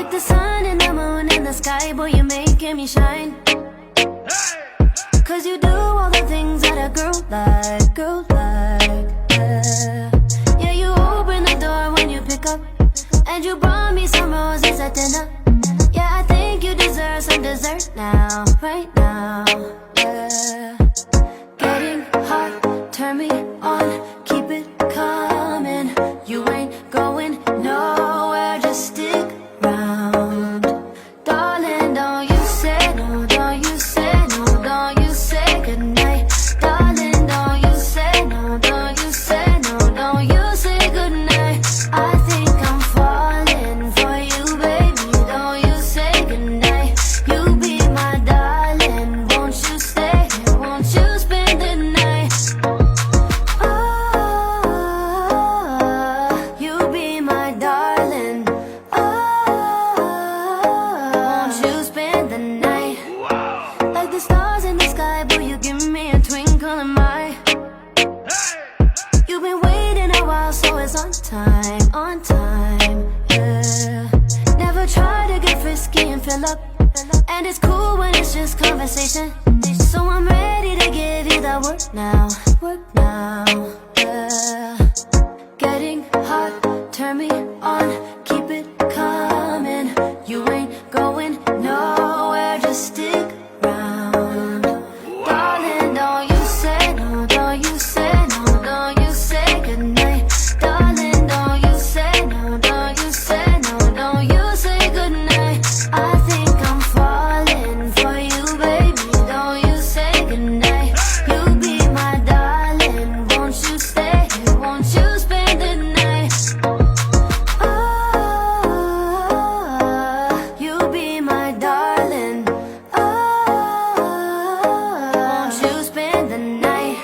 Like the sun and the moon in the sky, boy, you're making me shine. Cause you do all the things that a girl like, yeah. Yeah, you open the door when you pick up, and you brought me some roses at dinner. Yeah, I think you deserve some dessert now, right now, yeah. Getting hot, turn me on, keep it coming. You ain't going nowhere, just stick around. Darling, don't you say no, don't you say no, don't you say goodnight. Darling, don't you say no, don't you say no, don't you say goodnight. I think I'm falling for you, baby, don't you say goodnight. You be my darling, won't you stay here, won't you spend the night? Oh, you be my darling. Oh, won't you spend the night? Like the stars in the sky, boy, you give me a twinkle in my eye. You've been waiting a while, so it's on time, yeah. Never try to get frisky and fill up, and it's cool when it's just conversation. So I'm ready to give you that work now, yeah. Getting hot, turn me on, keep it coming. You ain't going nowhere, just stick around. Darling, don't you say no, don't you say no, don't you say goodnight. Darling, don't you say no, don't you say no, don't you say goodnight. I think I'm falling for you, baby, don't you say goodnight. You be my darling, won't you stay here, won't you spend the night? Oh, you be my darling. Oh, won't you spend the night?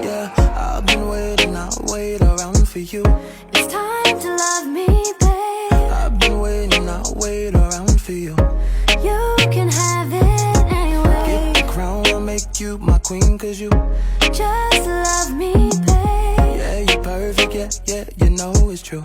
Yeah, I've been waiting, I'll wait around for you. It's time to love me, babe. I've been waiting, I'll wait around for you. You can have it anyway. Get the crown, I'll make you my queen, cause you, Just love me, babe. yeah, you're perfect, yeah, you know it's true.